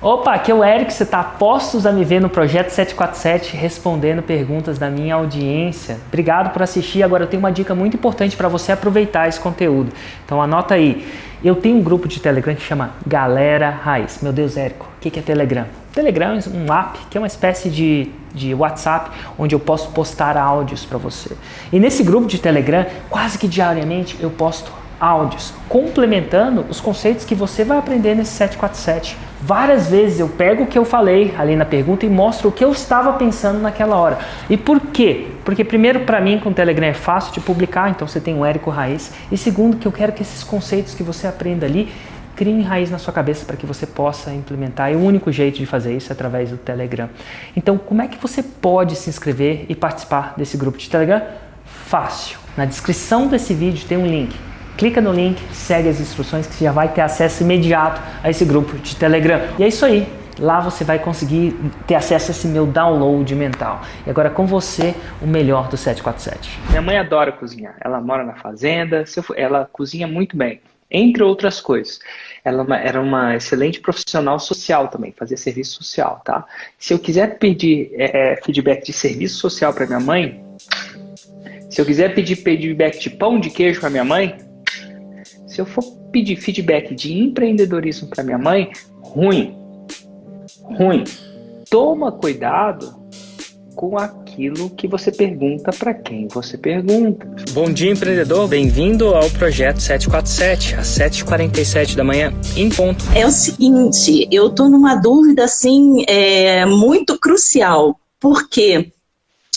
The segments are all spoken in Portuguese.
Opa, aqui é o Eric, você está postos a me ver no Projeto 747 respondendo perguntas da minha audiência. Obrigado por assistir. Agora eu tenho uma dica muito importante para você aproveitar esse conteúdo. Então anota aí. Eu tenho um grupo de Telegram que chama Galera Raiz. Meu Deus, Érico, o que é Telegram? Telegram é um app que é uma espécie de WhatsApp onde eu posso postar áudios para você. E nesse grupo de Telegram, quase que diariamente eu posto áudios, complementando os conceitos que você vai aprender nesse 747. Várias vezes eu pego o que eu falei ali na pergunta e mostro o que eu estava pensando naquela hora. E por quê? Porque primeiro, para mim, com o Telegram é fácil de publicar, então você tem o Érico Raiz. E segundo, que eu quero que esses conceitos que você aprenda ali criem raiz na sua cabeça para que você possa implementar. E o único jeito de fazer isso é através do Telegram. Então, como é que você pode se inscrever e participar desse grupo de Telegram? Fácil. Na descrição desse vídeo tem um link. Clica no link, segue as instruções que você já vai ter acesso imediato a esse grupo de Telegram. E é isso aí. Lá você vai conseguir ter acesso a esse meu download mental. E agora com você, o melhor do 747. Minha mãe adora cozinhar. Ela mora na fazenda, ela cozinha muito bem, entre outras coisas. Ela era uma excelente profissional social também, fazia serviço social, tá? Se eu quiser pedir feedback de serviço social para minha mãe, se eu quiser pedir feedback de pão de queijo para minha mãe, se eu for pedir feedback de empreendedorismo para minha mãe, ruim. Toma cuidado com aquilo que você pergunta para quem você pergunta. Bom dia, empreendedor. Bem-vindo ao Projeto 747, às 7h47 da manhã, em ponto. É o seguinte, eu estou numa dúvida assim, muito crucial, porque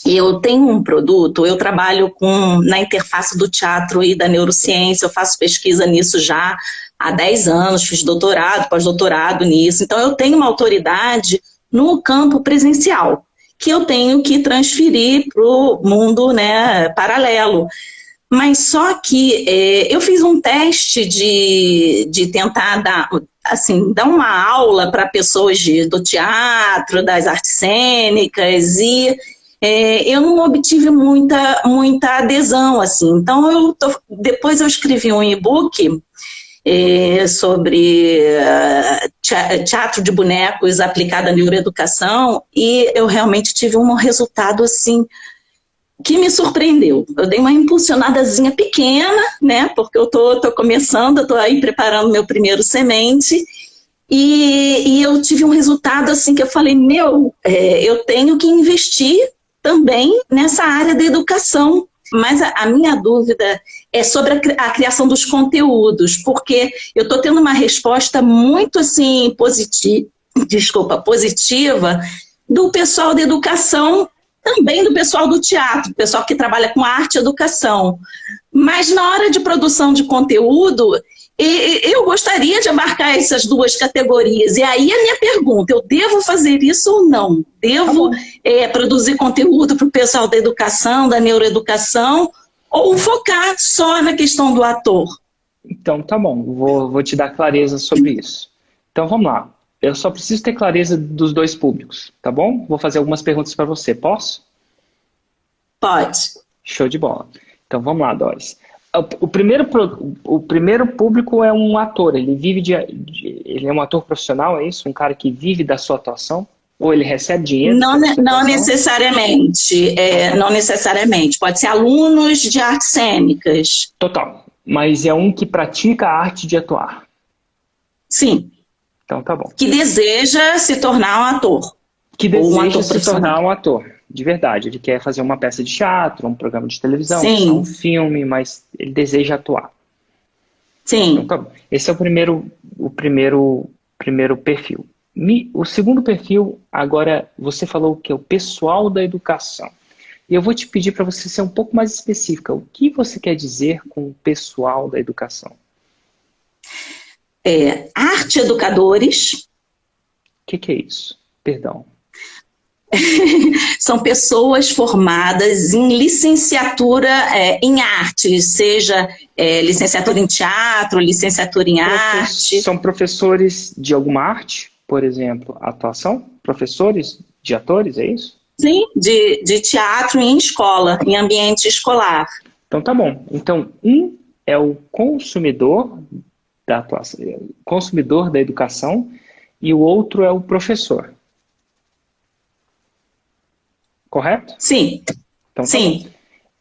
eu tenho um produto, eu trabalho na interface do teatro e da neurociência, eu faço pesquisa nisso já há 10 anos, fiz doutorado, pós-doutorado nisso, então eu tenho uma autoridade no campo presencial, que eu tenho que transferir para o mundo, né, paralelo. Mas só que eu fiz um teste de tentar dar uma aula para pessoas do teatro, das artes cênicas, e eu não obtive muita adesão, assim. Então, depois eu escrevi um e-book sobre teatro de bonecos aplicado à neuroeducação, e eu realmente tive um resultado, assim, que me surpreendeu. Eu dei uma impulsionadazinha pequena, né, porque eu tô começando, eu tô aí preparando meu primeiro semente, e eu tive um resultado, assim, que eu falei, eu tenho que investir também nessa área da educação. Mas a minha dúvida é sobre a criação dos conteúdos, porque eu estou tendo uma resposta muito assim, positiva do pessoal da educação, também do pessoal do teatro, do pessoal que trabalha com arte e educação. Mas na hora de produção de conteúdo, eu gostaria de abarcar essas duas categorias. E aí a minha pergunta, eu devo fazer isso ou não? Devo produzir conteúdo para o pessoal da educação, da neuroeducação, ou focar só na questão do ator? Então, tá bom, vou te dar clareza sobre isso. Então, vamos lá. Eu só preciso ter clareza dos dois públicos, tá bom? Vou fazer algumas perguntas para você, posso? Pode. Show de bola. Então, vamos lá, Doris. O primeiro público é um ator, ele é um ator profissional, é isso? Um cara que vive da sua atuação? Ou ele recebe dinheiro? Não necessariamente, não necessariamente. Pode ser alunos de artes cênicas. Total, mas é um que pratica a arte de atuar. Sim. Então tá bom. Que deseja se tornar um ator. Que deseja se tornar um ator. De verdade, ele quer fazer uma peça de teatro, um programa de televisão, um filme, mas ele deseja atuar. Sim. Então, tá bom. Esse é o primeiro perfil. O segundo perfil, agora, você falou que é o pessoal da educação. E eu vou te pedir para você ser um pouco mais específica. O que você quer dizer com o pessoal da educação? Arte educadores. O que é isso? Perdão. São pessoas formadas em licenciatura em arte, seja licenciatura em teatro, licenciatura em arte. São professores de alguma arte, por exemplo, atuação? Professores de atores, é isso? Sim, de teatro em escola, em ambiente escolar. Então tá bom. Então, um é o consumidor da atuação, consumidor da educação, e o outro é o professor. Correto? Sim, Então, tá sim. bom.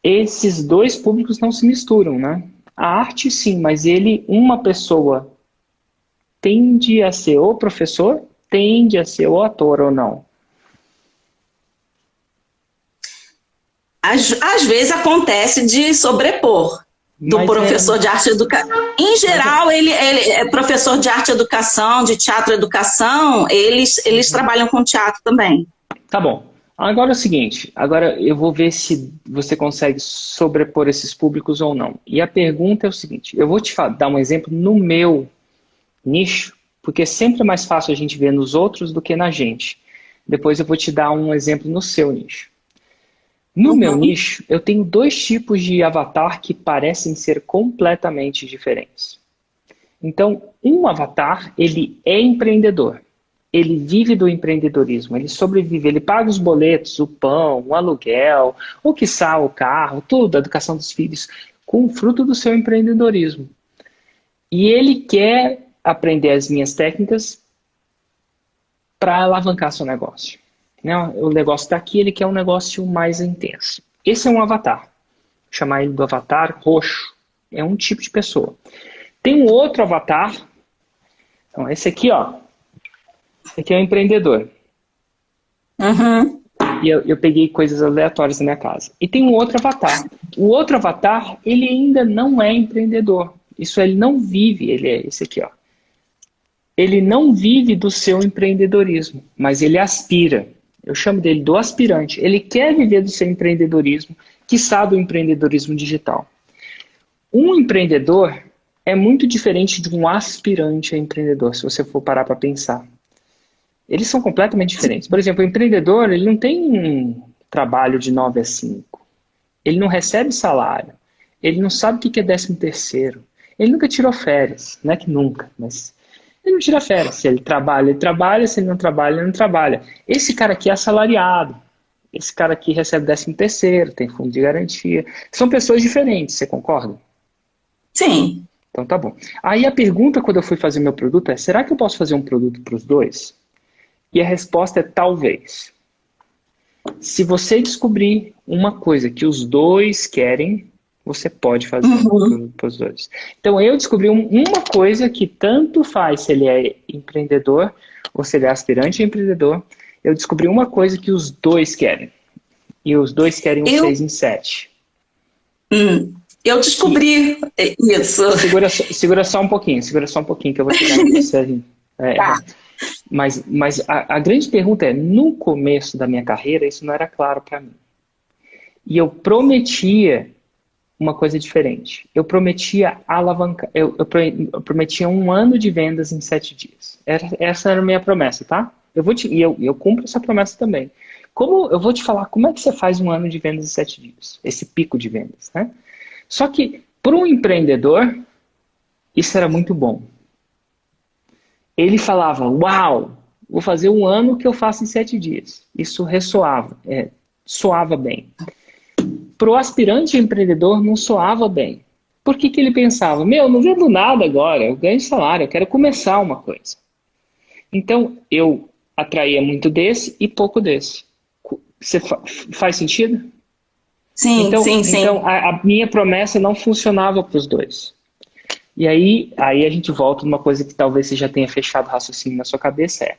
Esses dois públicos não se misturam, né? A arte sim, mas uma pessoa tende a ser o professor, tende a ser o ator ou não? Às vezes acontece de sobrepor do Mas professor de arte e educação. Em geral, ele é professor de arte e educação, de teatro e educação, eles trabalham com teatro também. Tá bom. Agora é o seguinte, agora eu vou ver se você consegue sobrepor esses públicos ou não. E a pergunta é o seguinte, eu vou te dar um exemplo no meu nicho, porque sempre é mais fácil a gente ver nos outros do que na gente. Depois eu vou te dar um exemplo no seu nicho. No meu nicho, eu tenho dois tipos de avatar que parecem ser completamente diferentes. Então, um avatar, ele é empreendedor. Ele vive do empreendedorismo, ele sobrevive, ele paga os boletos, o pão, o aluguel, ou quiçá o carro, tudo, a educação dos filhos, com o fruto do seu empreendedorismo. E ele quer aprender as minhas técnicas para alavancar seu negócio. O negócio está aqui, ele quer um negócio mais intenso. Esse é um avatar. Vou chamar ele do avatar roxo. É um tipo de pessoa. Tem um outro avatar. Então, esse aqui, ó. Esse aqui é um empreendedor. Uhum. E eu peguei coisas aleatórias na minha casa. E tem um outro avatar. O outro avatar, ele ainda não é empreendedor. Isso ele não vive, ele é esse aqui, ó. Ele não vive do seu empreendedorismo, mas ele aspira. Eu chamo dele do aspirante. Ele quer viver do seu empreendedorismo, quiçá do empreendedorismo digital. Um empreendedor é muito diferente de um aspirante a empreendedor, se você for parar para pensar. Eles são completamente diferentes. Por exemplo, o empreendedor, ele não tem um trabalho de 9 a 5. Ele não recebe salário. Ele não sabe o que é 13º. Ele nunca tirou férias. Não é que nunca, mas ele não tira férias. Se ele trabalha, ele trabalha. Se ele não trabalha, ele não trabalha. Esse cara aqui é assalariado. Esse cara aqui recebe 13º, tem fundo de garantia. São pessoas diferentes, você concorda? Sim. Então tá bom. Aí a pergunta quando eu fui fazer meu produto é, será que eu posso fazer um produto para os dois? E a resposta é talvez. Se você descobrir uma coisa que os dois querem, você pode fazer um produto para os dois. Então eu descobri uma coisa que tanto faz se ele é empreendedor ou se ele é aspirante a empreendedor. Eu descobri uma coisa que os dois querem. E os dois querem um 6 em 7. Eu descobri isso. Segura só um pouquinho que eu vou chegar no você. Tá. Mas a grande pergunta é, no começo da minha carreira, isso não era claro para mim. E eu prometia uma coisa diferente. Eu prometia alavancar, eu prometia 1 ano de vendas em 7 dias. Essa era a minha promessa, tá? Eu cumpro essa promessa também. Eu vou te falar como é que você faz 1 ano de vendas em 7 dias, esse pico de vendas, né? Só que, para um empreendedor, isso era muito bom. Ele falava, uau, vou fazer 1 ano que eu faço em 7 dias. Isso ressoava, soava bem. Para o aspirante empreendedor, não soava bem. Por que ele pensava? Não vendo nada agora, eu ganho salário, eu quero começar uma coisa. Então, eu atraía muito desse e pouco desse. Faz sentido? Sim, sim. Então, a minha promessa não funcionava para os dois. E aí a gente volta numa coisa que talvez você já tenha fechado o raciocínio na sua cabeça,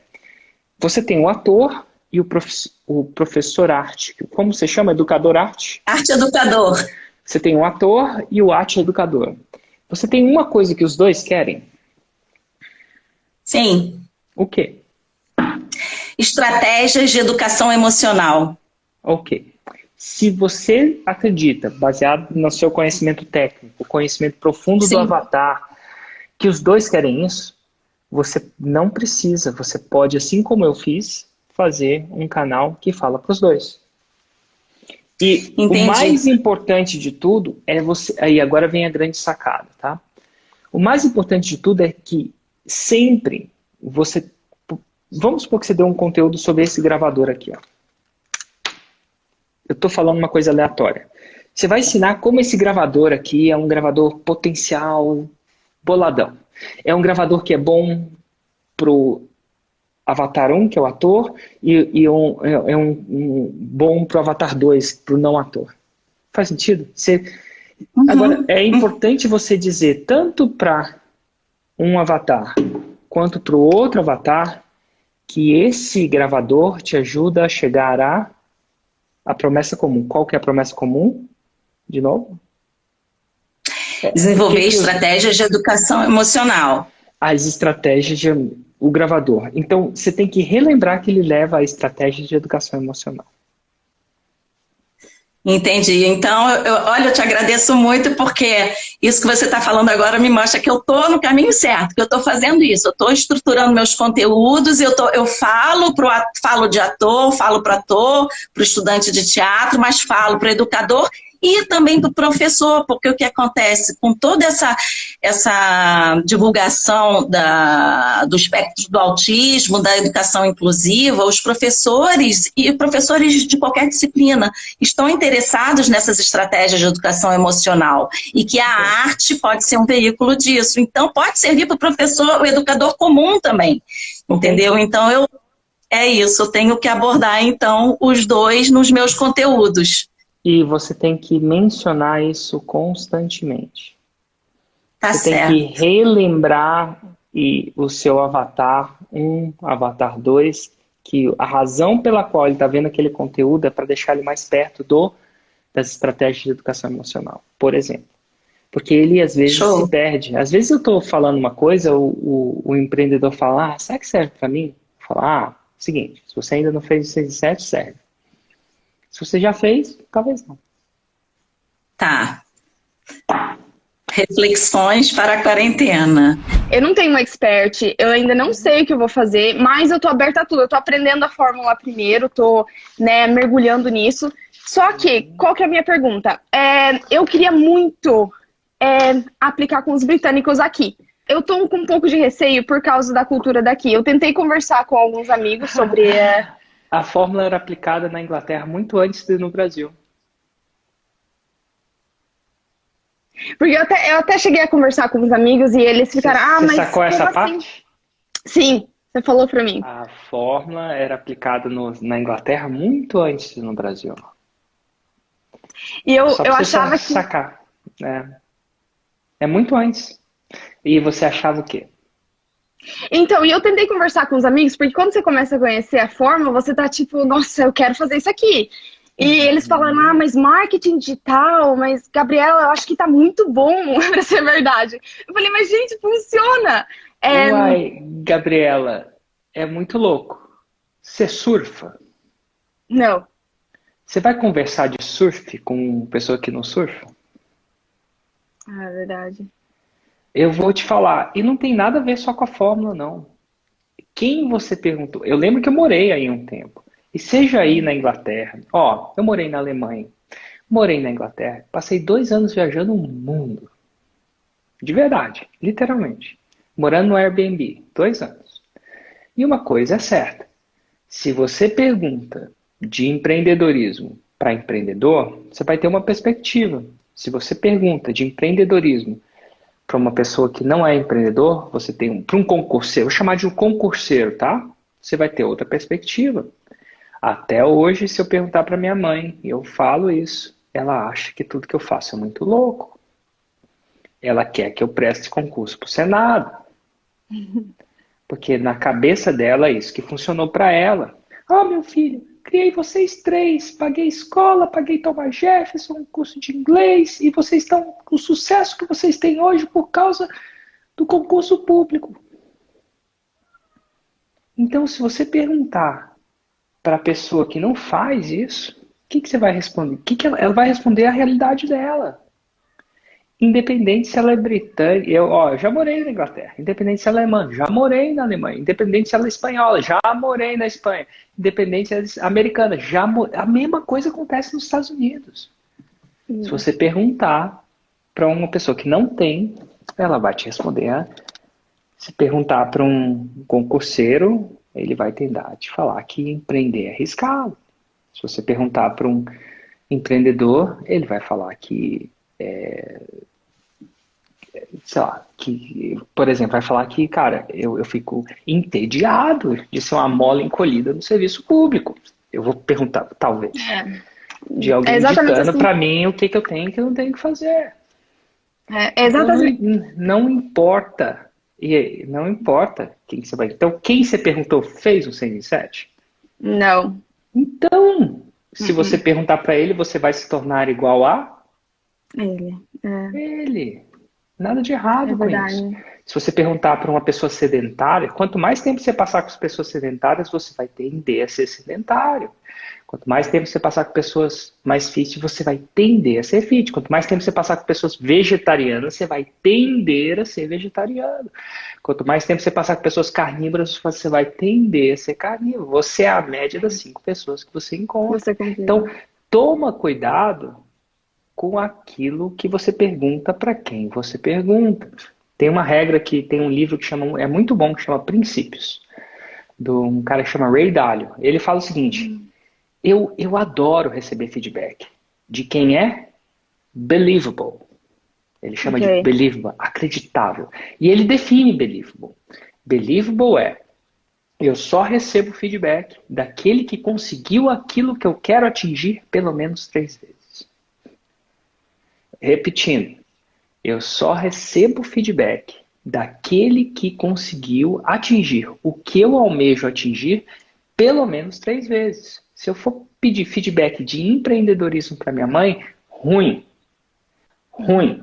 você tem o ator e o professor arte. Como você chama? Educador arte? Arte educador. Você tem o ator e o arte educador. Você tem uma coisa que os dois querem? Sim. O quê? Estratégias de educação emocional. Ok. Se você acredita, baseado no seu conhecimento técnico, conhecimento profundo do avatar, que os dois querem isso, você não precisa, você pode, assim como eu fiz, fazer um canal que fala para os dois. E Entendi. O mais importante de tudo é você... Aí agora vem a grande sacada, tá? O mais importante de tudo é que sempre você... Vamos supor que você deu um conteúdo sobre esse gravador aqui, ó. Eu estou falando uma coisa aleatória. Você vai ensinar como esse gravador aqui é um gravador potencial boladão. É um gravador que é bom pro Avatar 1, que é o ator, e um bom para o Avatar 2, para o não ator. Faz sentido? Agora, é importante você dizer, tanto para um avatar quanto para o outro avatar, que esse gravador te ajuda a chegar à promessa comum. Qual que é a promessa comum? De novo? Desenvolver estratégias de educação emocional. As estratégias o gravador. Então, você tem que relembrar que ele leva a estratégia de educação emocional. Entendi. Então, olha, eu te agradeço muito, porque isso que você está falando agora me mostra que eu estou no caminho certo, que eu estou fazendo isso, eu estou estruturando meus conteúdos, eu falo de ator, falo para ator, para o estudante de teatro, mas falo para o educador e também para o professor, porque o que acontece com toda essa divulgação do espectro do autismo, da educação inclusiva, os professores e professores de qualquer disciplina estão interessados nessas estratégias de educação emocional e que a arte pode ser um veículo disso. Então, pode servir para o professor, o educador comum também, entendeu? Então, é isso, eu tenho que abordar, então, os dois nos meus conteúdos. E você tem que mencionar isso constantemente. Tá você certo. tem que relembrar o seu avatar 1, avatar 2, que a razão pela qual ele está vendo aquele conteúdo é para deixar ele mais perto das estratégias de educação emocional, por exemplo. Porque ele, às vezes, se perde. Às vezes eu estou falando uma coisa, o empreendedor fala, será que serve para mim? Fala, seguinte, se você ainda não fez o 6 e 7, serve. Se você já fez, talvez não. Tá. Reflexões para a quarentena. Eu não tenho um expert, eu ainda não sei o que eu vou fazer, mas eu tô aberta a tudo. Eu tô aprendendo a fórmula primeiro, tô mergulhando nisso. Só que, qual que é a minha pergunta? Eu queria muito aplicar com os britânicos aqui. Eu tô com um pouco de receio por causa da cultura daqui. Eu tentei conversar com alguns amigos sobre... A fórmula era aplicada na Inglaterra muito antes de no Brasil. Porque eu até cheguei a conversar com uns amigos e eles ficaram... Você sacou essa parte? Sim, você falou pra mim. A fórmula era aplicada na Inglaterra muito antes no Brasil. E eu achava que... sacar. É muito antes. E você achava o quê? Então, e eu tentei conversar com os amigos, porque quando você começa a conhecer a fórmula, você tá tipo, nossa, eu quero fazer isso aqui. E eles falaram, mas marketing digital, mas Gabriela, eu acho que tá muito bom pra ser verdade. Eu falei, mas gente, funciona! Uai, Gabriela, é muito louco. Você surfa? Não. Você vai conversar de surf com pessoa que não surfa? É verdade. Eu vou te falar, e não tem nada a ver só com a fórmula, não. Quem você perguntou? Eu lembro que eu morei aí um tempo. E seja aí na Inglaterra, eu morei na Alemanha, morei na Inglaterra, passei 2 anos viajando o mundo. De verdade, literalmente. Morando no Airbnb, 2 anos. E uma coisa é certa, se você pergunta de empreendedorismo para empreendedor, você vai ter uma perspectiva. Se você pergunta de empreendedorismo para uma pessoa que não é empreendedor, você tem para um concurseiro, vou chamar de um concurseiro, tá? Você vai ter outra perspectiva. Até hoje, se eu perguntar para minha mãe, e eu falo isso, ela acha que tudo que eu faço é muito louco. Ela quer que eu preste concurso para o Senado. Porque na cabeça dela é isso que funcionou para ela. Meu filho, criei vocês 3, paguei escola, paguei Thomas Jefferson, um curso de inglês, e vocês estão com o sucesso que vocês têm hoje por causa do concurso público. Então, se você perguntar para a pessoa que não faz isso, o que você vai responder? Ela vai responder a realidade dela. Independente se ela é britânica, eu já morei na Inglaterra. Independente se ela é alemã, já morei na Alemanha. Independente se ela é espanhola, já morei na Espanha. Independente se ela é americana, a mesma coisa acontece nos Estados Unidos. Se você perguntar para uma pessoa que não tem, ela vai te responder. Se perguntar para um concurseiro, ele vai tentar te falar que empreender é arriscado. Se você perguntar para um empreendedor, ele vai falar que sei lá, que, por exemplo, vai falar que, cara, eu fico entediado de ser uma mola encolhida no serviço público. Eu vou perguntar, talvez, de É alguém exatamente ditando assim. para mim o que eu tenho e o que eu não tenho que fazer. É Então exatamente. não importa. E aí, não importa quem você vai. Então, quem você perguntou fez um 6 em 7? Não. Então, se você Uhum. perguntar para ele, você vai se tornar igual a Ele. ele. Nada de É errado com isso. verdade. Se você perguntar para uma pessoa sedentária, quanto mais tempo você passar com as pessoas sedentárias, você vai tender a ser sedentário. Quanto mais tempo você passar com pessoas mais fit, você vai tender a ser fit. Quanto mais tempo você passar com pessoas vegetarianas, você vai tender a ser vegetariano. Quanto mais tempo você passar com pessoas carnívoras, você vai tender a ser carnívoro. Você é a média das 5 pessoas que você encontra. Você compreende. Então, toma cuidado com aquilo que você pergunta para quem você pergunta. Tem uma regra que tem um livro que chama, é muito bom, que chama Princípios, de um cara que chama Ray Dalio. Ele fala o seguinte: eu adoro receber feedback de quem é believable. Ele chama de Ok. believable, acreditável. E ele define believable. Believable é: eu só recebo feedback daquele que conseguiu aquilo que eu quero atingir pelo menos 3 vezes. Repetindo, eu só recebo feedback daquele que conseguiu atingir o que eu almejo atingir pelo menos 3 vezes. Se eu for pedir feedback de empreendedorismo para minha mãe, ruim. Ruim.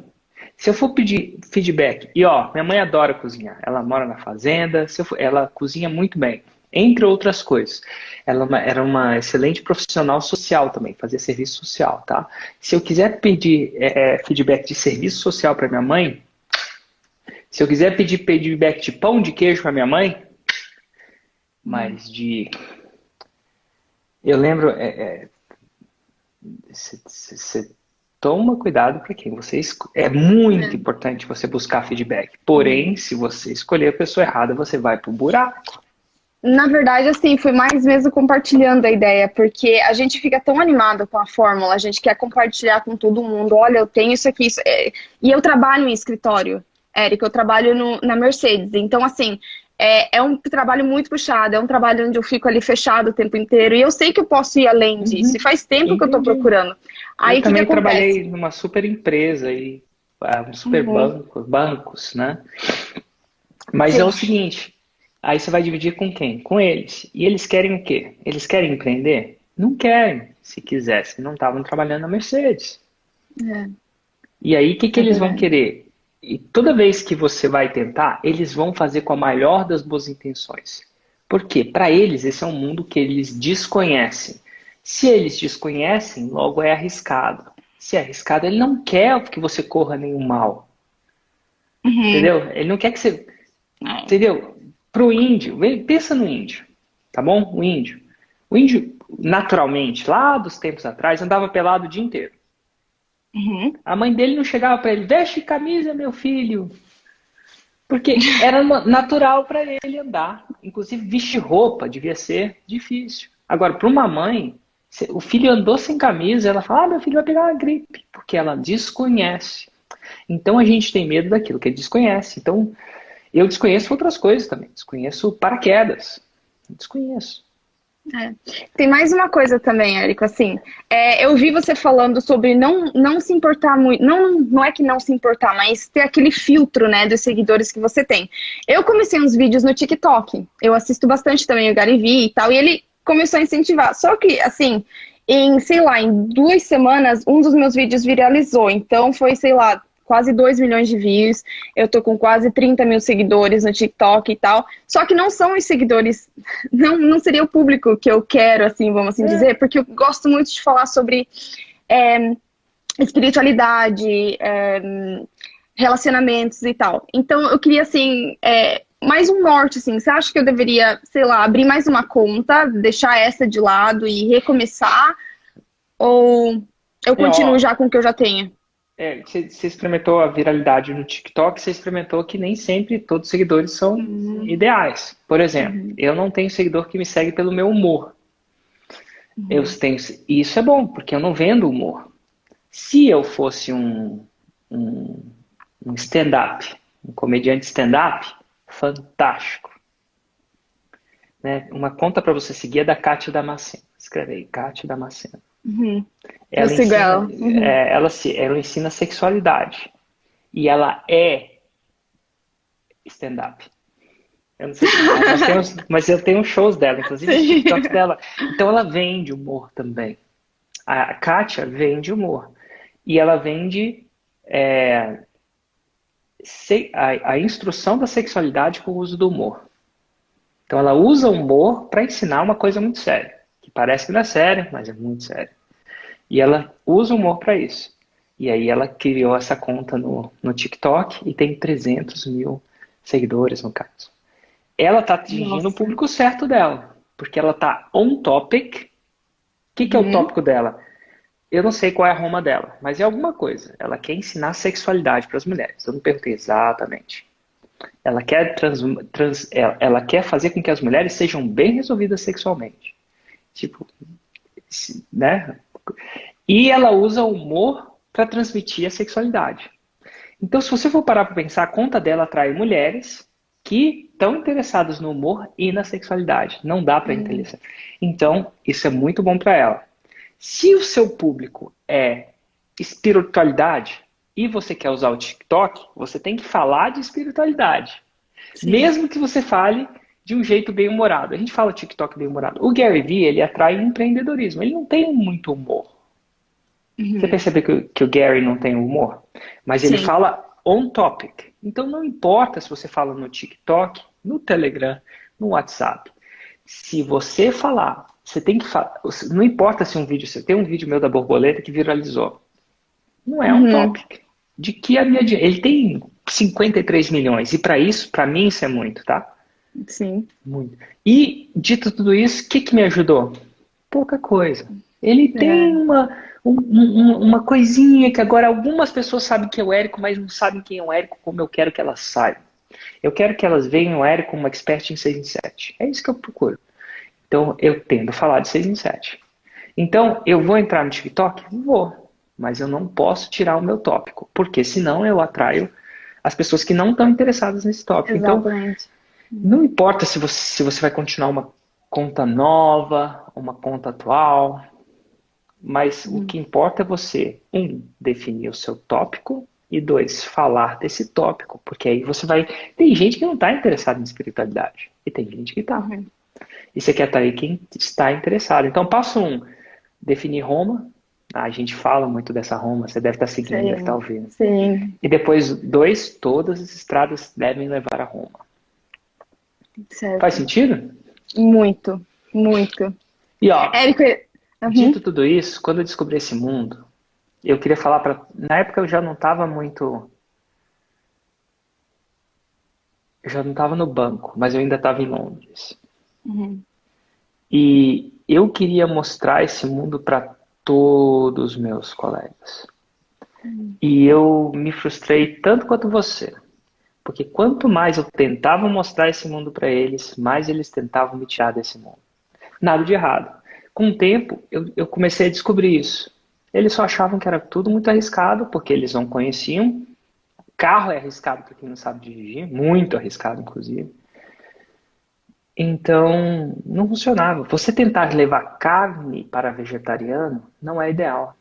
Se eu for pedir feedback, e ó, minha mãe adora cozinhar, ela mora na fazenda, ela cozinha muito bem, entre outras coisas. Ela era uma excelente profissional social também, fazia serviço social, tá? Se eu quiser pedir feedback de serviço social para minha mãe, se eu quiser pedir feedback de pão de queijo para minha mãe, mas de... Eu lembro, você toma cuidado para quem você é muito importante você buscar feedback. Porém, se você escolher a pessoa errada, você vai pro buraco. Na verdade, assim, foi mais mesmo compartilhando a ideia, porque a gente fica tão animado com a fórmula, a gente quer compartilhar com todo mundo. Olha, eu tenho isso aqui, e eu trabalho em escritório, Érica, eu trabalho na Mercedes. Então, assim, é um trabalho muito puxado, é um trabalho onde eu fico ali fechado o tempo inteiro, e eu sei que eu posso ir além disso, e faz tempo que eu tô Entendi. procurando. Aí, Eu o que também acontece? trabalhei numa super empresa e um super bancos, né? Mas é o Sim. seguinte, aí você vai dividir com quem? Com eles. E eles querem o quê? Eles querem empreender? Não querem. Se quisessem, não estavam trabalhando na Mercedes. E aí, o que eles vão Verdade. querer? E toda vez que você vai tentar, eles vão fazer com a maior das boas intenções. Por quê? Para eles, esse é um mundo que eles desconhecem. Se eles desconhecem, logo é arriscado. Se é arriscado, ele não quer que você corra nenhum mal. Entendeu? Ele não quer que você... Entendeu? Pro índio, pensa no índio, tá bom? O índio, naturalmente, lá dos tempos atrás, andava pelado o dia inteiro. A mãe dele não chegava para ele: veste camisa, meu filho. Porque era natural para ele andar. Inclusive, vestir roupa devia ser difícil. Agora, para uma mãe, o filho andou sem camisa, ela fala: meu filho vai pegar uma gripe. Porque ela desconhece. Então, a gente tem medo daquilo que ele desconhece. Então, eu desconheço outras coisas também. Desconheço paraquedas. Desconheço. Tem mais uma coisa também, Érico, assim, eu vi você falando sobre não se importar muito, não é que não se importar, mas ter aquele filtro, né, dos seguidores que você tem. Eu comecei uns vídeos no TikTok, eu assisto bastante também o Gary Vee e tal, e ele começou a incentivar, só que, assim, sei lá, em 2 semanas, um dos meus vídeos viralizou, então foi, sei lá, quase 2 milhões de views, eu tô com quase 30 mil seguidores no TikTok e tal, só que não são os seguidores, não seria o público que eu quero, assim, vamos assim dizer, porque eu gosto muito de falar sobre espiritualidade, relacionamentos e tal. Então, eu queria, assim, mais um norte, assim, você acha que eu deveria, sei lá, abrir mais uma conta, deixar essa de lado e recomeçar, ou eu continuo já com o que eu já tenho? Você experimentou a viralidade no TikTok, você experimentou que nem sempre todos os seguidores são ideais. Por exemplo, eu não tenho seguidor que me segue pelo meu humor. Isso é bom, porque eu não vendo humor. Se eu fosse um um stand-up, um comediante stand-up, fantástico. Né? Uma conta para você seguir é da Kátia Damasceno. Escreve aí, Kátia Damasceno. Eu sigo ela. Ela ensina sexualidade. E ela é stand-up. Eu não sei se mas eu tenho shows dela, inclusive os TikToks dela. Então ela vende humor também. A Kátia vende humor. E ela vende a instrução da sexualidade com o uso do humor. Então ela usa o humor para ensinar uma coisa muito séria. Que parece que não é séria, mas é muito séria. E ela usa o humor para isso. E aí ela criou essa conta no TikTok e tem 300 mil seguidores, no caso. Ela está atingindo o público certo dela. Porque ela está on topic. O que é o tópico dela? Eu não sei qual é a Roma dela, mas é alguma coisa. Ela quer ensinar sexualidade para as mulheres. Eu não perguntei exatamente. Ela quer, ela quer fazer com que as mulheres sejam bem resolvidas sexualmente. Tipo, né? E ela usa o humor para transmitir a sexualidade. Então, se você for parar para pensar, a conta dela atrai mulheres que estão interessadas no humor e na sexualidade. Não dá para entender. Então, isso é muito bom para ela. Se o seu público é espiritualidade e você quer usar o TikTok, você tem que falar de espiritualidade. Sim. Mesmo que você fale de um jeito bem humorado. A gente fala TikTok bem humorado. O Gary Vee, ele atrai empreendedorismo. Ele não tem muito humor. Você percebe que o Gary não tem humor? Mas ele fala on topic. Então não importa se você fala no TikTok, no Telegram, no WhatsApp. Se você falar, você tem que falar. Não importa se um vídeo, tem um vídeo meu da borboleta que viralizou. Não é um topic. De que a minha. Ele tem 53 milhões. E para isso, para mim, isso é muito, tá? Sim. Muito. E, dito tudo isso, o que me ajudou? Pouca coisa. Ele tem uma coisinha que agora algumas pessoas sabem que é o Érico, mas não sabem quem é o Érico como eu quero que elas saibam. Eu quero que elas vejam o Érico como uma expert em 6 em 7. É isso que eu procuro. Então, eu tendo a falar de 6 em 7. Então, eu vou entrar no TikTok? Vou. Mas eu não posso tirar o meu tópico. Porque senão eu atraio as pessoas que não estão interessadas nesse tópico. Exatamente. Então, não importa se você vai continuar uma conta nova, uma conta atual. Mas o que importa é você, definir o seu tópico e 2, falar desse tópico. Porque aí você vai... Tem gente que não está interessada em espiritualidade. E tem gente que está. E você quer atrair quem está interessado. Então, passo 1, definir Roma. A gente fala muito dessa Roma. Você deve estar seguindo, deve estar ouvindo. Sim. E depois, 2, todas as estradas devem levar a Roma. Certo. Faz sentido? Muito, muito. E ó... Érico... Dito tudo isso, quando eu descobri esse mundo, eu queria falar para... Na época eu já não estava muito... Eu já não estava no banco, mas eu ainda estava em Londres. E eu queria mostrar esse mundo para todos os meus colegas. E eu me frustrei tanto quanto você. Porque quanto mais eu tentava mostrar esse mundo para eles, mais eles tentavam me tirar desse mundo. Nada de errado. Com o tempo, eu comecei a descobrir isso. Eles só achavam que era tudo muito arriscado, porque eles não conheciam. Carro é arriscado para quem não sabe dirigir, muito arriscado, inclusive. Então, não funcionava. Você tentar levar carne para vegetariano não é ideal.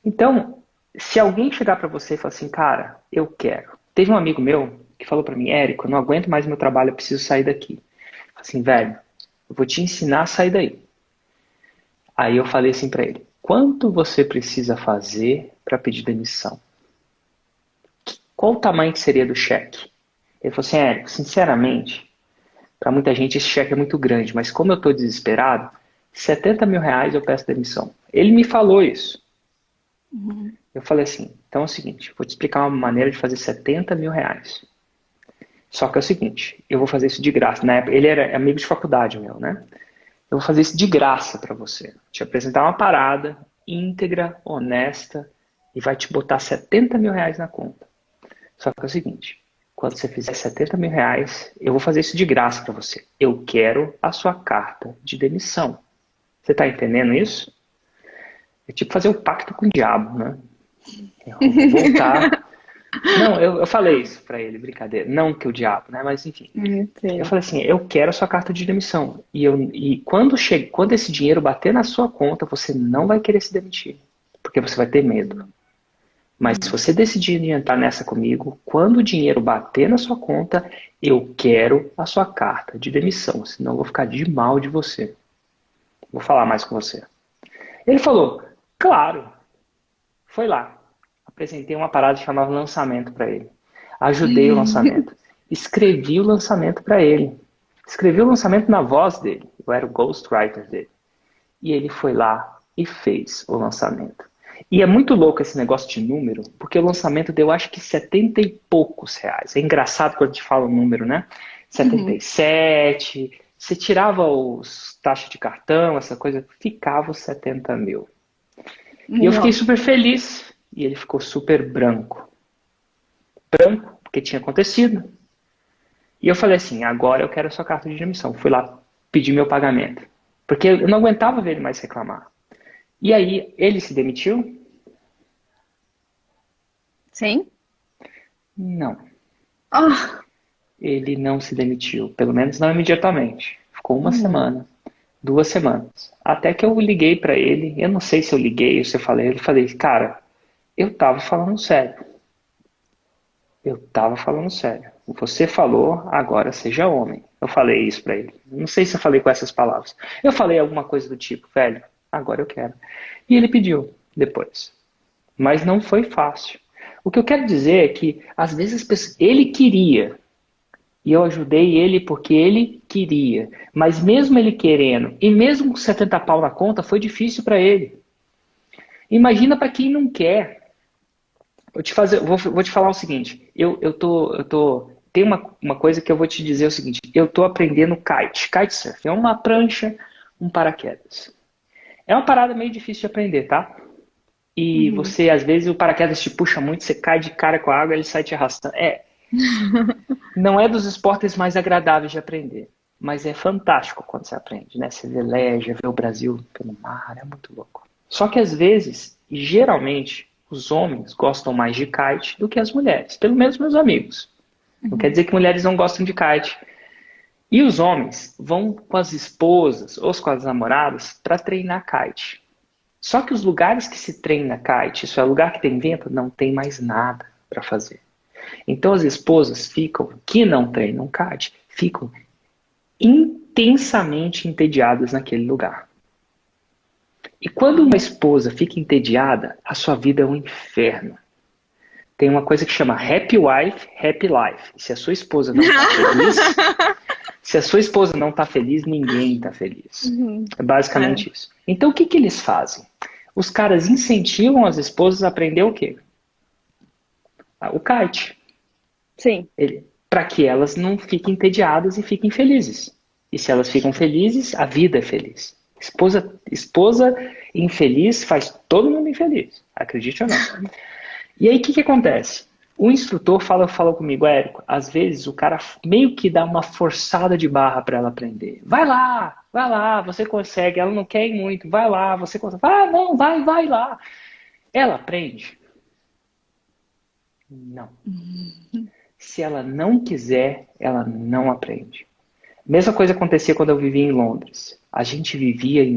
Então, se alguém chegar para você e falar assim, cara, eu quero. Teve um amigo meu que falou para mim, Érico, eu não aguento mais meu trabalho, eu preciso sair daqui. Assim, velho, eu vou te ensinar a sair daí. Aí eu falei assim para ele, quanto você precisa fazer para pedir demissão? Qual o tamanho que seria do cheque? Ele falou assim, Érico, sinceramente, para muita gente esse cheque é muito grande, mas como eu estou desesperado, 70 mil reais eu peço demissão. Ele me falou isso. Eu falei assim, então é o seguinte, vou te explicar uma maneira de fazer 70 mil reais. Só que é o seguinte, eu vou fazer isso de graça. Na época, ele era amigo de faculdade meu, né? Eu vou fazer isso de graça para você. Te apresentar uma parada íntegra, honesta, e vai te botar 70 mil reais na conta. Só que é o seguinte, quando você fizer 70 mil reais, eu vou fazer isso de graça para você. Eu quero a sua carta de demissão. Você está entendendo isso? É tipo fazer um pacto com o diabo, né? Eu vou voltar Não, eu falei isso pra ele, brincadeira. Não que o diabo, né? Mas enfim. Sim. Eu falei assim, eu quero a sua carta de demissão. E quando esse dinheiro bater na sua conta, você não vai querer se demitir. Porque você vai ter medo. Mas se você decidir entrar nessa comigo, quando o dinheiro bater na sua conta, eu quero a sua carta de demissão. Senão eu vou ficar de mal de você. Vou falar mais com você. Ele falou, claro. Foi lá. Apresentei uma parada que chamava lançamento para ele. Ajudei o lançamento. Escrevi o lançamento para ele. Escrevi o lançamento na voz dele. Eu era o ghostwriter dele. E ele foi lá e fez o lançamento. E é muito louco esse negócio de número, porque o lançamento deu acho que 70 e poucos reais. É engraçado quando a gente fala o número, né? 77. Você tirava os taxas de cartão, essa coisa, ficava os 70 mil. E eu fiquei super feliz. E ele ficou super branco. Branco, porque tinha acontecido. E eu falei assim, agora eu quero a sua carta de demissão. Fui lá pedir meu pagamento. Porque eu não aguentava ver ele mais reclamar. E aí, ele se demitiu? Sim? Não. Ah, Ele não se demitiu. Pelo menos não imediatamente. Ficou uma semana. 2 semanas. Até que eu liguei pra ele. Eu não sei se eu liguei ou se eu falei. Eu falei, cara, eu tava falando sério. Eu tava falando sério. Você falou, agora seja homem. Eu falei isso pra ele. Não sei se eu falei com essas palavras. Eu falei alguma coisa do tipo, velho, agora eu quero. E ele pediu depois. Mas não foi fácil. O que eu quero dizer é que, às vezes, ele queria. E eu ajudei ele porque ele queria. Mas mesmo ele querendo, e mesmo com 70 pau na conta, foi difícil pra ele. Imagina pra quem não quer. Vou te falar o seguinte. Tem uma coisa que eu vou te dizer o seguinte. Eu tô aprendendo kitesurf. É uma prancha, um paraquedas. É uma parada meio difícil de aprender, tá? E você, às vezes, o paraquedas te puxa muito, você cai de cara com a água, ele sai te arrastando. Não é dos esportes mais agradáveis de aprender. Mas é fantástico quando você aprende, né? Você veleja, vê o Brasil pelo mar, é muito louco. Só que às vezes, e geralmente, os homens gostam mais de kite do que as mulheres. Pelo menos meus amigos. Não quer dizer que mulheres não gostam de kite. E os homens vão com as esposas ou com as namoradas para treinar kite. Só que os lugares que se treina kite, isso é lugar que tem vento, não tem mais nada para fazer. Então as esposas que não treinam kite, ficam intensamente entediadas naquele lugar. E quando uma esposa fica entediada, a sua vida é um inferno. Tem uma coisa que chama Happy Wife, Happy Life. Se a sua esposa não está feliz, ninguém está feliz. É basicamente isso. Então o que eles fazem? Os caras incentivam as esposas a aprender o quê? O kite. sim. Para que elas não fiquem entediadas e fiquem felizes. E se elas ficam felizes, a vida é feliz. Esposa infeliz faz todo mundo infeliz. Acredite ou não. E aí o que acontece? O instrutor falou comigo, Érico, às vezes o cara meio que dá uma forçada de barra para ela aprender. Vai lá, você consegue. Ela não quer ir muito, vai lá, você consegue. Não, vai lá. Ela aprende? Não. Se ela não quiser, ela não aprende. Mesma coisa acontecia quando eu vivia em Londres.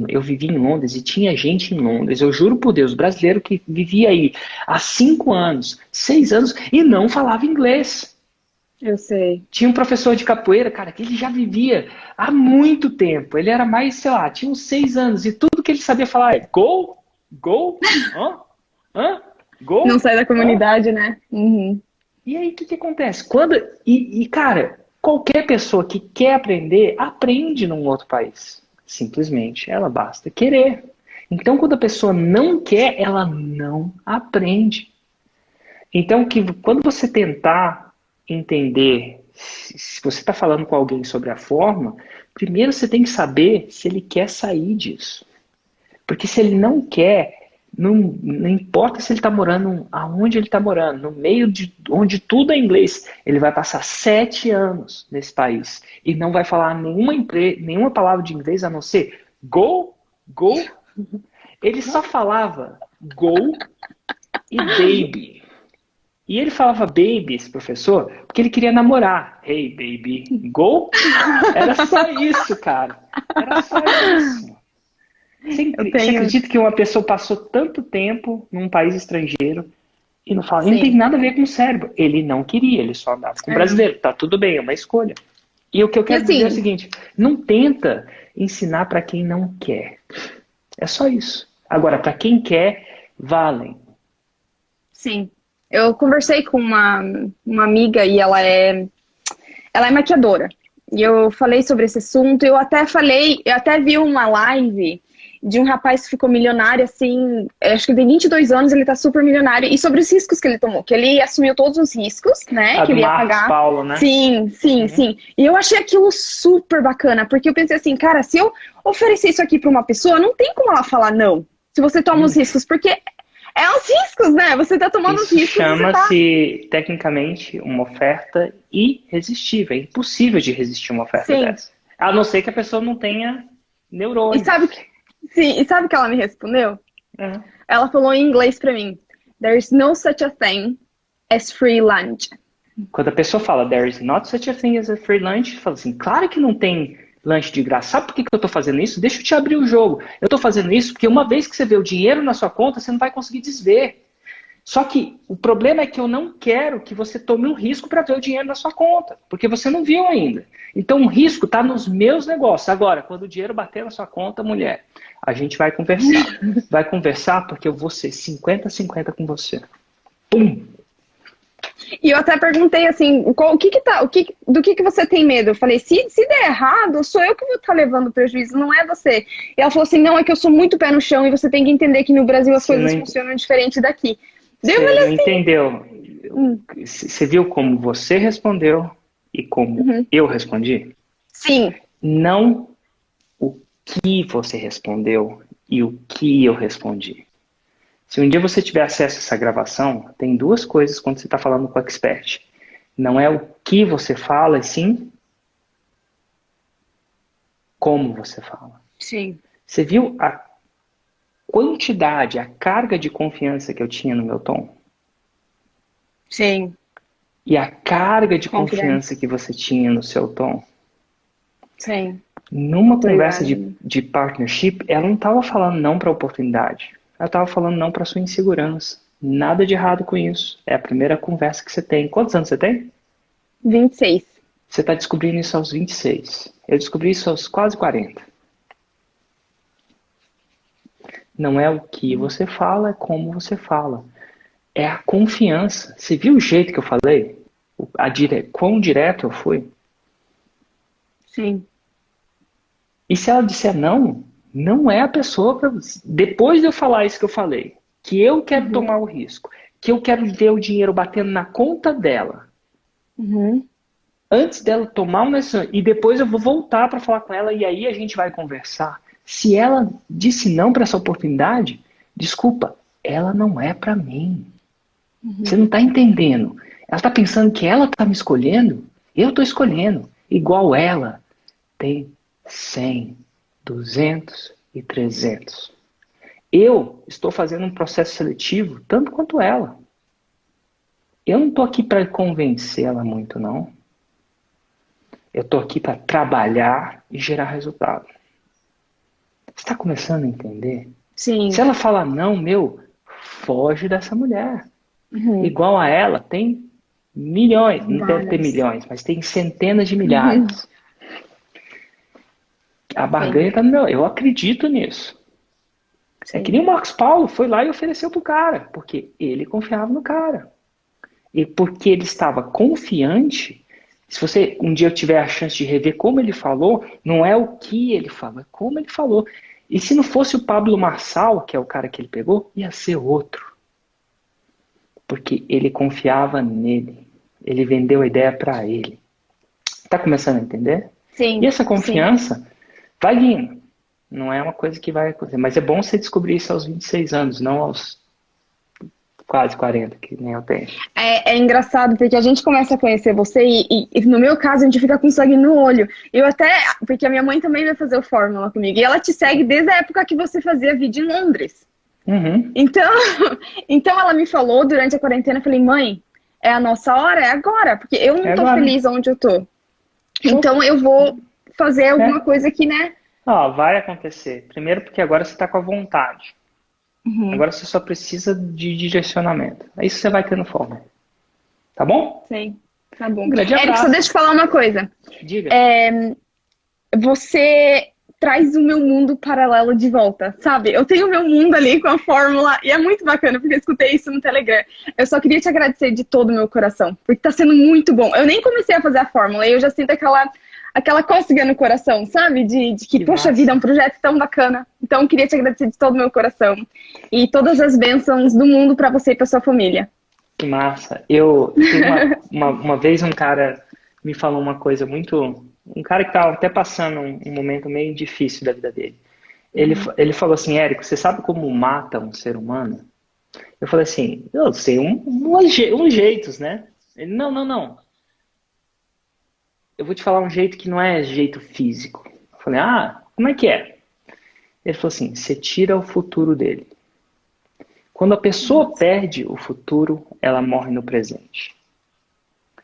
Eu vivia em Londres e tinha gente em Londres, eu juro por Deus, brasileiro que vivia aí há 5 anos, 6 anos e não falava inglês. Eu sei. Tinha um professor de capoeira, cara, que ele já vivia há muito tempo. Ele era mais, sei lá, tinha uns 6 anos e tudo que ele sabia falar é go, go, go. Não sai da comunidade, né? E aí o que acontece? Cara, qualquer pessoa que quer aprender, aprende num outro país. Simplesmente, ela basta querer. Então, quando a pessoa não quer, ela não aprende. Então, quando você tentar entender se você está falando com alguém sobre a forma, primeiro você tem que saber se ele quer sair disso. Porque se ele não quer, não importa se ele está morando aonde ele está morando, no meio de onde tudo é inglês, ele vai passar 7 anos nesse país e não vai falar nenhuma palavra de inglês a não ser go. Ele só falava go e baby. E ele falava baby, esse professor, porque ele queria namorar. Hey, baby, go? Era só isso, cara. Era só isso. Você acredita que uma pessoa passou tanto tempo num país estrangeiro e não fala, não tem nada a ver com o cérebro. Ele não queria, ele só andava com o brasileiro. Tá tudo bem, é uma escolha. E o que eu quero dizer é o seguinte, não tenta ensinar para quem não quer. É só isso. Agora, para quem quer, valem. Sim. Eu conversei com uma amiga e ela é maquiadora. E eu falei sobre esse assunto. Eu até vi uma live de um rapaz que ficou milionário, assim, acho que tem 22 anos, ele tá super milionário, e sobre os riscos que ele tomou, que ele assumiu todos os riscos, né, que ele ia pagar. Paulo, né? Sim. E eu achei aquilo super bacana, porque eu pensei assim, cara, se eu oferecer isso aqui pra uma pessoa, não tem como ela falar não, se você toma os riscos, porque é os riscos, né, você tá tomando os riscos. Chama-se, tecnicamente, uma oferta irresistível, é impossível de resistir uma oferta dessa. A não ser que a pessoa não tenha neurônio. E sabe o que ela me respondeu? Ela falou em inglês pra mim. There is no such a thing as free lunch. Quando a pessoa fala there is not such a thing as a free lunch, fala assim, claro que não tem lanche de graça. Sabe por que eu tô fazendo isso? Deixa eu te abrir o jogo. Eu tô fazendo isso porque uma vez que você vê o dinheiro na sua conta, você não vai conseguir desver. Só que o problema é que eu não quero que você tome um risco para ver o dinheiro na sua conta, porque você não viu ainda. Então o risco está nos meus negócios. Agora, quando o dinheiro bater na sua conta, mulher, a gente vai conversar. Vai conversar porque eu vou ser 50-50 com você. Pum! E eu até perguntei assim, do que você tem medo? Eu falei, se der errado, sou eu que vou estar levando prejuízo, não é você. E ela falou assim, não, é que eu sou muito pé no chão e você tem que entender que no Brasil as coisas funcionam diferente daqui. Você não entendeu. Você viu como você respondeu e como eu respondi? Sim. Não o que você respondeu e o que eu respondi. Se um dia você tiver acesso a essa gravação, tem duas coisas quando você está falando com o expert. Não é o que você fala, e sim como você fala. Sim. Você viu a quantidade, a carga de confiança que eu tinha no meu tom? Sim. E a carga de confiança que você tinha no seu tom? Sim. Numa conversa de partnership, ela não estava falando não para a oportunidade. Ela estava falando não para sua insegurança. Nada de errado com isso. É a primeira conversa que você tem. Quantos anos você tem? 26. Você está descobrindo isso aos 26. Eu descobri isso aos quase 40. Não é o que você fala, é como você fala. É a confiança. Você viu o jeito que eu falei? Quão direto eu fui? Sim. E se ela disser não, não é a pessoa para você. Depois de eu falar isso que eu falei, que eu quero tomar o risco, que eu quero ver o dinheiro batendo na conta dela, antes dela tomar uma decisão, e depois eu vou voltar para falar com ela, e aí a gente vai conversar. Se ela disse não para essa oportunidade, desculpa, ela não é para mim. Você não está entendendo. Ela está pensando que ela está me escolhendo, eu estou escolhendo. Igual ela tem 100, 200 e 300. Eu estou fazendo um processo seletivo tanto quanto ela. Eu não estou aqui para convencer ela muito, não. Eu estou aqui para trabalhar e gerar resultado. Você está começando a entender? Sim. Se ela falar não, foge dessa mulher. Igual a ela, tem milhões. Não deve ter milhões, mas tem centenas de milhares. A barganha está no meu. Eu acredito nisso. Sim. É que nem o Marcos Paulo foi lá e ofereceu pro cara, porque ele confiava no cara. E porque ele estava confiante, se você um dia tiver a chance de rever como ele falou, não é o que ele falou, é como ele falou. E se não fosse o Pablo Marçal, que é o cara que ele pegou, ia ser outro. Porque ele confiava nele. Ele vendeu a ideia para ele. Tá começando a entender? Sim. E essa confiança vai vindo. Não é uma coisa que vai acontecer. Mas é bom você descobrir isso aos 26 anos, não aos quase 40, que nem eu tenho. É engraçado, porque a gente começa a conhecer você e no meu caso a gente fica com sangue no olho. Porque a minha mãe também vai fazer o Fórmula comigo. E ela te segue desde a época que você fazia vídeo em Londres. Então ela me falou durante a quarentena, eu falei, mãe, é a nossa hora, é agora, porque eu não É tô agora. feliz onde eu tô. Então eu vou fazer alguma coisa que, né? Ó, vai acontecer. Primeiro porque agora você está com a vontade. Uhum, Agora você só precisa de direcionamento. É isso que você vai tendo forma. Tá bom? sei. Tá bom. Um grande Érico, só abraço. deixa eu falar uma coisa. Diga. Você traz o meu mundo paralelo de volta, sabe? Eu tenho o meu mundo ali com a fórmula e é muito bacana, porque eu escutei isso no Telegram. Eu só queria te agradecer de todo o meu coração, porque tá sendo muito bom. Eu nem comecei a fazer a fórmula e eu já sinto aquela cócega no coração, sabe? De que, poxa massa. vida, é um projeto tão bacana. Então, eu queria te agradecer de todo o meu coração. E todas as bênçãos do mundo pra você e pra sua família. Que massa. Eu tenho uma vez um cara me falou uma coisa muito. Um cara que estava até passando um momento meio difícil da vida dele. Ele falou assim, Érico, você sabe como mata um ser humano? Eu falei assim, eu sei uns jeitos, né? Ele, não. Eu vou te falar um jeito que não é jeito físico. Eu falei, como é que é? Ele falou assim, você tira o futuro dele. Quando a pessoa perde o futuro, ela morre no presente.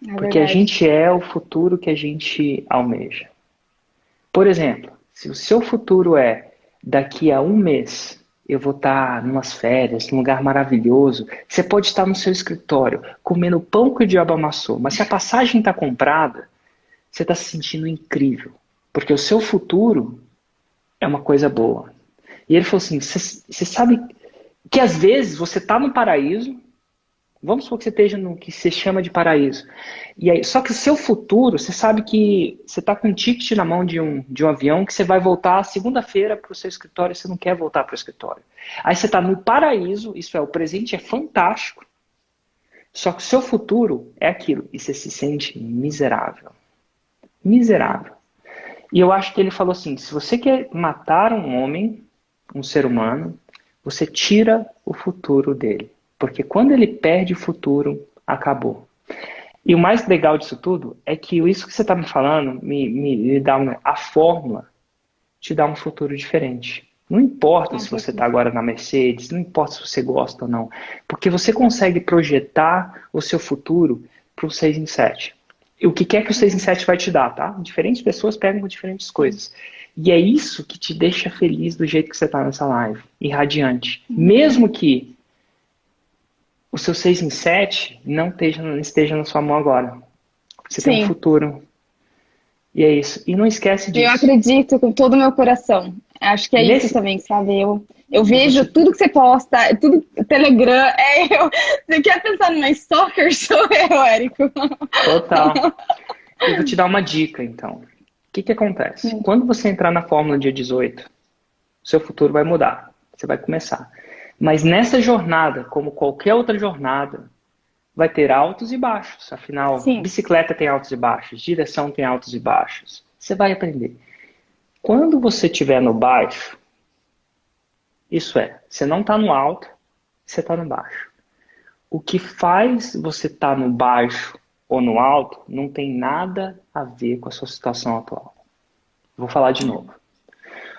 É Porque a verdade. gente é o futuro que a gente almeja. Por exemplo, se o seu futuro é daqui a um mês, eu vou estar em umas férias, num lugar maravilhoso, você pode estar no seu escritório, comendo pão que o diabo amassou, mas se a passagem está comprada, você está se sentindo incrível. Porque o seu futuro é uma coisa boa. E ele falou assim, você sabe que às vezes você está no paraíso, vamos supor que você esteja no que se chama de paraíso. E aí, só que o seu futuro, você sabe que você está com um ticket na mão de um avião que você vai voltar segunda-feira para o seu escritório e você não quer voltar para o escritório. Aí você está no paraíso, isso é, o presente é fantástico, só que o seu futuro é aquilo e você se sente miserável. Miserável. E eu acho que ele falou assim, se você quer matar um homem, um ser humano, você tira o futuro dele. Porque quando ele perde o futuro, acabou. E o mais legal disso tudo é que isso que você está me falando me dá a fórmula te dá um futuro diferente. Não importa se você está agora na Mercedes, não importa se você gosta ou não. Porque você consegue projetar o seu futuro para o 6 em 7. E o que quer que o 6 em 7 vai te dar, tá? Diferentes pessoas pegam diferentes coisas. E é isso que te deixa feliz do jeito que você está nessa live. E radiante. Mesmo que o seu 6 em 7 não esteja na sua mão agora. Você tem um futuro. E é isso. E não esquece disso. Eu acredito com todo o meu coração. Acho que é isso também, sabe? Eu vejo tudo que você posta, tudo Telegram. Você quer pensar numa stalker? Sou eu, Érico. Total. Eu vou te dar uma dica, então. O que acontece? Quando você entrar na fórmula dia 18, seu futuro vai mudar. Você vai começar. Mas nessa jornada, como qualquer outra jornada, vai ter altos e baixos. Afinal, bicicleta tem altos e baixos, direção tem altos e baixos. Você vai aprender. Quando você estiver no baixo, isso é, você não está no alto, você está no baixo. O que faz você estar no baixo ou no alto não tem nada a ver com a sua situação atual. Vou falar de novo.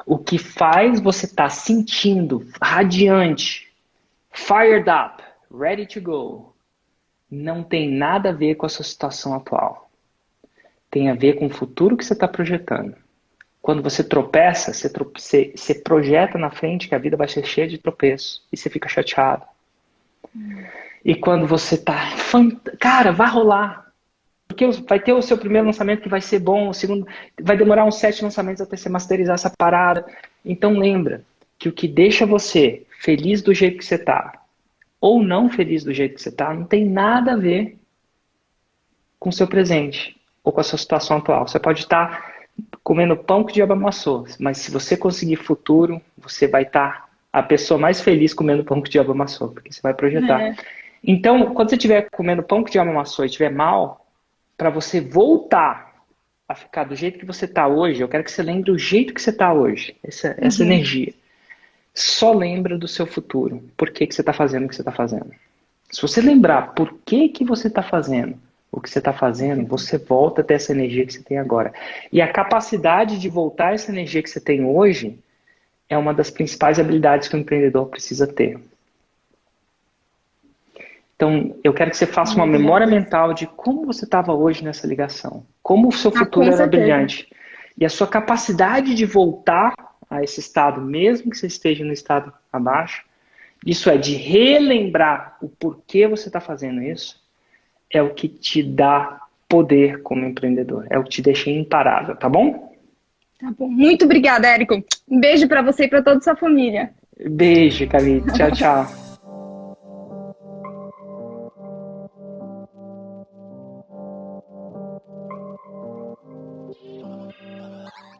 O que faz você estar sentindo radiante, fired up, ready to go, não tem nada a ver com a sua situação atual. Tem a ver com o futuro que você está projetando. Quando você tropeça, você projeta na frente que a vida vai ser cheia de tropeços. E você fica chateado. E quando você tá... Cara, vai rolar. Porque vai ter o seu primeiro lançamento que vai ser bom, o segundo... Vai demorar uns 7 lançamentos até você masterizar essa parada. Então lembra que o que deixa você feliz do jeito que você tá, ou não feliz do jeito que você tá, não tem nada a ver com o seu presente ou com a sua situação atual. Você pode estar comendo pão que o diabo amassou, mas se você conseguir futuro, você vai estar a pessoa mais feliz comendo pão que o diabo amassou, porque você vai projetar. Então, quando você estiver comendo pão que o diabo amassou e estiver mal, para você voltar a ficar do jeito que você está hoje, eu quero que você lembre o jeito que você está hoje, essa energia. Só lembra do seu futuro. Por que você está fazendo o que você está fazendo? Se você lembrar por que você está fazendo o que você está fazendo, você volta a ter essa energia que você tem agora. E a capacidade de voltar essa energia que você tem hoje é uma das principais habilidades que o empreendedor precisa ter. Então, eu quero que você faça uma memória mental de como você estava hoje nessa ligação. Como o seu futuro era brilhante. E a sua capacidade de voltar a esse estado, mesmo que você esteja no estado abaixo, isso é, de relembrar o porquê você está fazendo isso, é o que te dá poder como empreendedor. É o que te deixa imparável, tá bom? Tá bom. Muito obrigada, Érico. Um beijo para você e para toda a sua família. Beijo, Camille. Tchau, tchau.